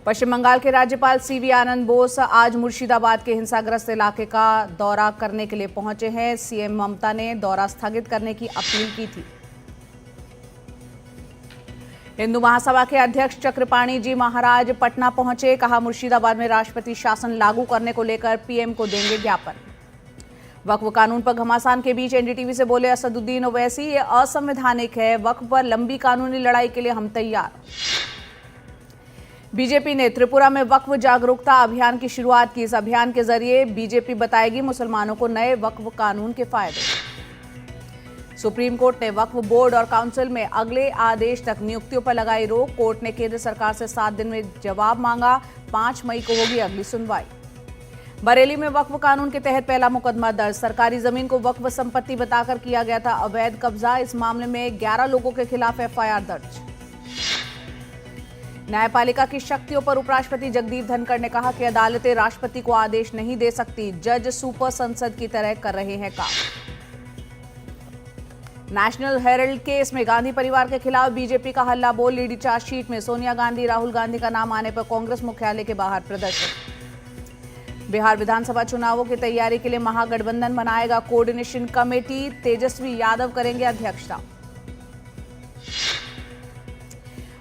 पश्चिम बंगाल के राज्यपाल सीवी आनंद बोस आज मुर्शिदाबाद के हिंसाग्रस्त इलाके का दौरा करने के लिए पहुंचे हैं। सीएम ममता ने दौरा स्थगित करने की अपील की थी। हिंदू महासभा के अध्यक्ष चक्रपाणी जी महाराज पटना पहुंचे। कहा, मुर्शिदाबाद में राष्ट्रपति शासन लागू करने को लेकर पीएम को देंगे ज्ञापन। वक्फ कानून पर घमासान के बीच एनडीटीवी से बोले असदुद्दीन ओवैसी, ये असंवैधानिक है। वक्फ पर लंबी कानूनी लड़ाई के लिए हम तैयार। बीजेपी ने त्रिपुरा में वक्फ जागरूकता अभियान की शुरुआत की। इस अभियान के जरिए बीजेपी बताएगी मुसलमानों को नए वक्फ कानून के फायदे। सुप्रीम कोर्ट ने वक्फ बोर्ड और काउंसिल में अगले आदेश तक नियुक्तियों पर लगाई रोक। कोर्ट ने केंद्र सरकार से 7 दिन में जवाब मांगा। 5 मई को होगी अगली सुनवाई। बरेली में वक्फ कानून के तहत पहला मुकदमा दर्ज। सरकारी जमीन को वक्फ संपत्ति बताकर किया गया था अवैध कब्जा। इस मामले में 11 लोगों के खिलाफ एफआईआर दर्ज। न्यायपालिका की शक्तियों पर उपराष्ट्रपति जगदीप धनखड़ ने कहा कि अदालतें राष्ट्रपति को आदेश नहीं दे सकती। जज सुपर संसद की तरह कर रहे हैं काम। नेशनल हेरल्ड केस में गांधी परिवार के खिलाफ बीजेपी का हल्ला बोल। ईडी चार्जशीट में सोनिया गांधी, राहुल गांधी का नाम आने पर कांग्रेस मुख्यालय के बाहर प्रदर्शन। बिहार विधानसभा चुनावों की तैयारी के लिए महागठबंधन बनाएगा कोऑर्डिनेशन कमेटी। तेजस्वी यादव करेंगे अध्यक्षता।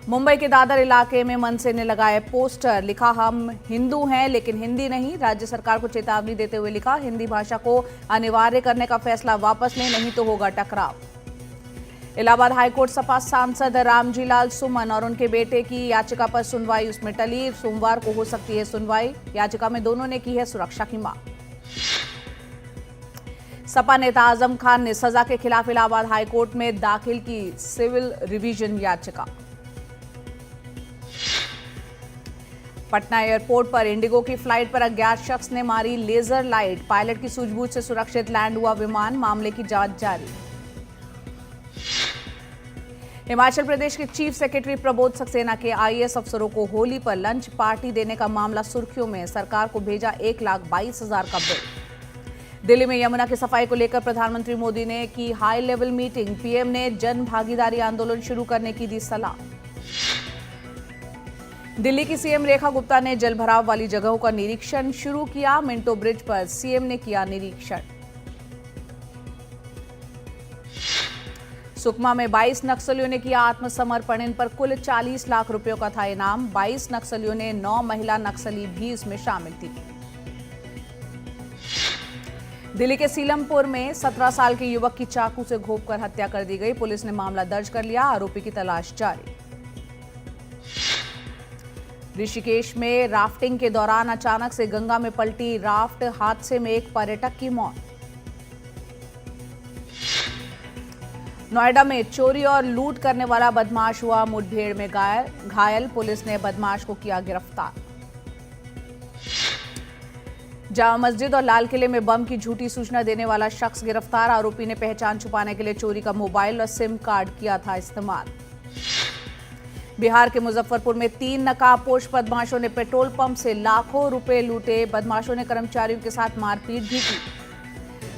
मुंबई के दादर इलाके में मनसे ने लगाए पोस्टर। लिखा, हम हिंदू हैं लेकिन हिंदी नहीं। राज्य सरकार को चेतावनी देते हुए लिखा, हिंदी भाषा को अनिवार्य करने का फैसला वापस लें, नहीं तो होगा टकराव। इलाहाबाद हाईकोर्ट सपा सांसद रामजी लाल सुमन और उनके बेटे की याचिका पर सुनवाई उसमें टली। सोमवार को हो सकती है सुनवाई। याचिका में दोनों ने की है सुरक्षा की मांग। सपा नेता आजम खान ने सजा के खिलाफ इलाहाबाद हाईकोर्ट में दाखिल की सिविल रिवीजन याचिका। पटना एयरपोर्ट पर इंडिगो की फ्लाइट पर अज्ञात शख्स ने मारी लेजर लाइट। पायलट की सूझबूझ से सुरक्षित लैंड हुआ विमान। मामले की जांच जारी। हिमाचल प्रदेश के चीफ सेक्रेटरी प्रबोध सक्सेना के आईएएस अफसरों को होली पर लंच पार्टी देने का मामला सुर्खियों में। सरकार को भेजा 1,22,000 का बिल। दिल्ली में यमुना की सफाई को लेकर प्रधानमंत्री मोदी ने की हाई लेवल मीटिंग। पीएम ने जन भागीदारी आंदोलन शुरू करने की दी सलाह। दिल्ली की सीएम रेखा गुप्ता ने जलभराव वाली जगहों का निरीक्षण शुरू किया। मिंटो ब्रिज पर सीएम ने किया निरीक्षण। सुकमा में 22 नक्सलियों ने किया आत्मसमर्पण। इन पर कुल 40 लाख रुपयों का था इनाम। 22 नक्सलियों ने 9 महिला नक्सली भी इसमें शामिल थी। दिल्ली के सीलमपुर में 17 साल के युवक की चाकू से घोंपकर हत्या कर दी गई। पुलिस ने मामला दर्ज कर लिया। आरोपी की तलाश जारी। ऋषिकेश में राफ्टिंग के दौरान अचानक से गंगा में पलटी राफ्ट। हादसे में एक पर्यटक की मौत। नोएडा में चोरी और लूट करने वाला बदमाश हुआ मुठभेड़ में घायल। पुलिस ने बदमाश को किया गिरफ्तार। जामा मस्जिद और लाल किले में बम की झूठी सूचना देने वाला शख्स गिरफ्तार। आरोपी ने पहचान छुपाने के लिए चोरी का मोबाइल और सिम कार्ड किया था इस्तेमाल। बिहार के मुजफ्फरपुर में 3 नकाबपोश बदमाशों ने पेट्रोल पंप से लाखों रुपए लूटे। बदमाशों ने कर्मचारियों के साथ मारपीट भी की।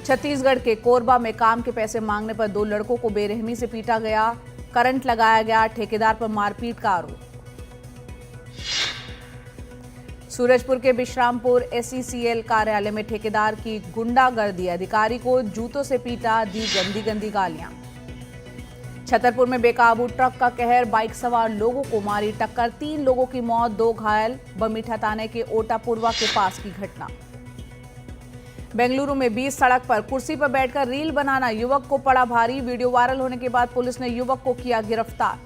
छत्तीसगढ़ के कोरबा में काम के पैसे मांगने पर 2 लड़कों को बेरहमी से पीटा गया। करंट लगाया गया। ठेकेदार पर मारपीट का आरोप। सूरजपुर के बिश्रामपुर एसईसीएल कार्यालय में ठेकेदार की गुंडागर्दी। अधिकारी को जूतों से पीटा, दी गंदी गंदी गालियां। छतरपुर में बेकाबू ट्रक का कहर। बाइक सवार लोगों को मारी टक्कर। 3 लोगों की मौत, 2 घायल। बमीठा थाने के ओटापुरवा के पास की घटना। बेंगलुरु में बीच सड़क पर कुर्सी पर बैठकर रील बनाना युवक को पड़ा भारी। वीडियो वायरल होने के बाद पुलिस ने युवक को किया गिरफ्तार।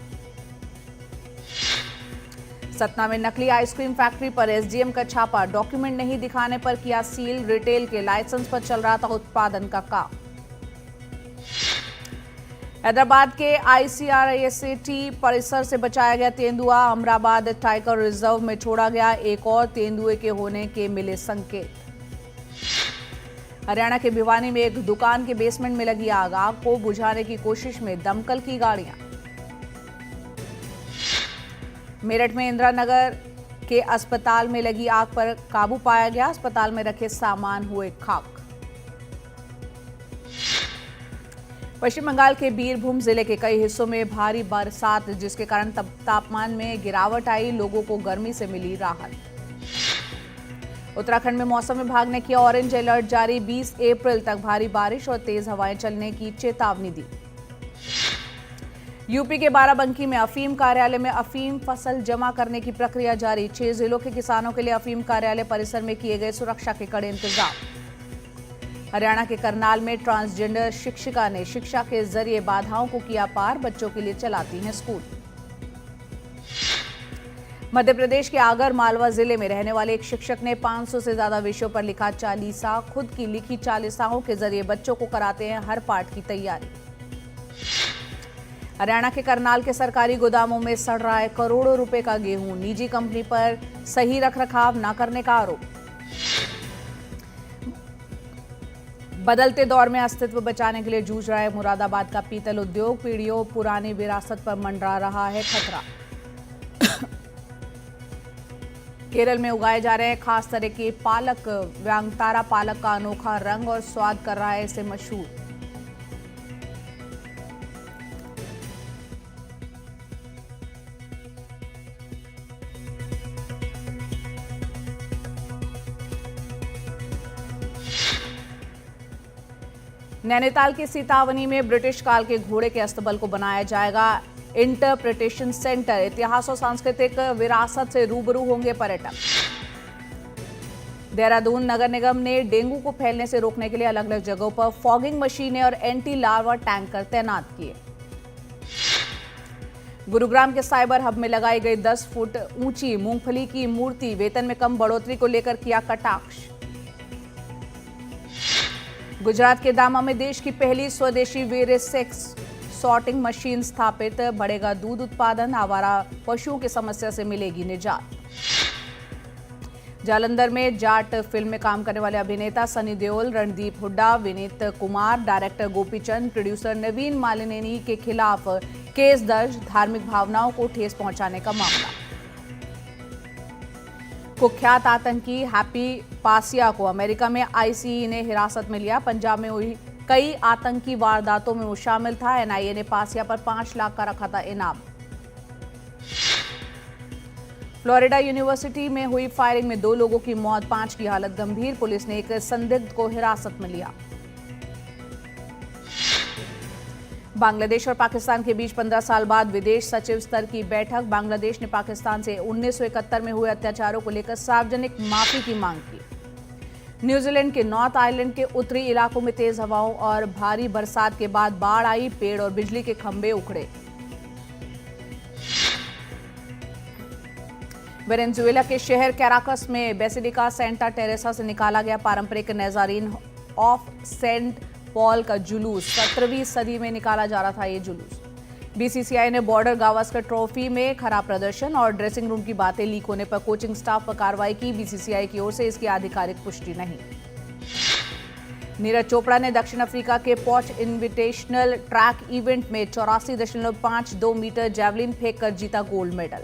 सतना में नकली आइसक्रीम फैक्ट्री पर एसडीएम का छापा। डॉक्यूमेंट नहीं दिखाने पर किया सील। रिटेल के लाइसेंस पर चल रहा था उत्पादन का काम। हैदराबाद के आईसीआरएसटी परिसर से बचाया गया तेंदुआ। अमराबाद टाइगर रिजर्व में छोड़ा गया। एक और तेंदुए के होने के मिले संकेत। हरियाणा के भिवानी में एक दुकान के बेसमेंट में लगी आग। आग को बुझाने की कोशिश में दमकल की गाड़ियां। मेरठ में इंदिरा नगर के अस्पताल में लगी आग पर काबू पाया गया। अस्पताल में रखे सामान हुए खाक। पश्चिम बंगाल के बीरभूम जिले के कई हिस्सों में भारी बरसात, जिसके कारण तापमान में गिरावट आई, लोगों को गर्मी से मिली राहत। उत्तराखंड में मौसम विभाग ने किया ऑरेंज अलर्ट जारी, 20 अप्रैल तक भारी बारिश और तेज हवाएं चलने की चेतावनी दी। यूपी के बाराबंकी में अफीम कार्यालय में अफीम फसल जमा करने की प्रक्रिया जारी, 6 जिलों के किसानों के लिए अफीम कार्यालय परिसर में किए गए सुरक्षा के कड़े इंतजाम। हरियाणा के करनाल में ट्रांसजेंडर शिक्षिका ने शिक्षा के जरिए बाधाओं को किया पार, बच्चों के लिए चलाती हैं स्कूल। मध्य प्रदेश के आगर मालवा जिले में रहने वाले एक शिक्षक ने 500 से ज्यादा विषयों पर लिखा चालीसा, खुद की लिखी चालीसाओं के जरिए बच्चों को कराते हैं हर पाठ की तैयारी। हरियाणा के करनाल के सरकारी गोदामों में सड़ रहा है करोड़ों रुपए का गेहूं, निजी कंपनी पर सही रखरखाव न करने का आरोप। बदलते दौर में अस्तित्व बचाने के लिए जूझ रहा है मुरादाबाद का पीतल उद्योग, पीढ़ियों पुरानी विरासत पर मंडरा रहा है खतरा। केरल में उगाए जा रहे हैं खास तरह के पालक, व्यांगतारा पालक का अनोखा रंग और स्वाद कर रहा है इसे मशहूर। नैनीताल के सीतावनी में ब्रिटिश काल के घोड़े के अस्तबल को बनाया जाएगा इंटरप्रिटेशन सेंटर, इतिहास और सांस्कृतिक विरासत से रूबरू होंगे पर्यटक। देहरादून नगर निगम ने डेंगू को फैलने से रोकने के लिए अलग अलग जगहों पर फॉगिंग मशीनें और एंटी लार्वा टैंकर तैनात किए। गुरुग्राम के साइबर हब में लगाई गई 10 फुट ऊंची मूंगफली की मूर्ति, वेतन में कम बढ़ोतरी को लेकर किया कटाक्ष। गुजरात के दामा में देश की पहली स्वदेशी वेरिसेक्स सॉर्टिंग मशीन स्थापित, बढ़ेगा दूध उत्पादन, आवारा पशुओं की समस्या से मिलेगी निजात। जालंधर में जाट फिल्म में काम करने वाले अभिनेता सनी देओल, रणदीप हुड्डा, विनीत कुमार, डायरेक्टर गोपीचंद, प्रोड्यूसर नवीन मालिनी के खिलाफ केस दर्ज, धार्मिक भावनाओं को ठेस पहुंचाने का मामला। कुख्यात आतंकी हैप्पी पासिया को अमेरिका में आईसीई ने हिरासत में लिया, पंजाब में हुई कई आतंकी वारदातों में वो शामिल था। एनआईए ने पासिया पर 5 लाख का रखा था इनाम। फ्लोरिडा यूनिवर्सिटी में हुई फायरिंग में 2 लोगों की मौत, 5 की हालत गंभीर, पुलिस ने एक संदिग्ध को हिरासत में लिया। बांग्लादेश और पाकिस्तान के बीच 15 साल बाद विदेश सचिव स्तर की बैठक, बांग्लादेश ने पाकिस्तान से 1971 में हुए अत्याचारों को लेकर सार्वजनिक माफी की मांग की। न्यूजीलैंड के नॉर्थ आइलैंड के उत्तरी इलाकों में तेज हवाओं और भारी बरसात के बाद बाढ़ आई, पेड़ और बिजली के खंभे उखड़े। वेनेजुएला के शहर कैराकस में बेसिलिका सेंटा टेरेसा से निकाला गया पारंपरिक नैजारीन ऑफ सेंट पॉल का जुलूस, 17वीं सदी में निकाला जा रहा था ये जुलूस। बीसीसीआई ने बॉर्डर गावस्कर ट्रॉफी में खराब प्रदर्शन और ड्रेसिंग रूम की बातें लीक होने पर कोचिंग स्टाफ पर कार्रवाई की, बीसीसीआई की ओर से इसकी आधिकारिक पुष्टि नहीं। नीरज चोपड़ा ने दक्षिण अफ्रीका के पॉच इन्विटेशनल ट्रैक इवेंट में 84.52 मीटर जैवलिन फेंक कर जीता गोल्ड मेडल।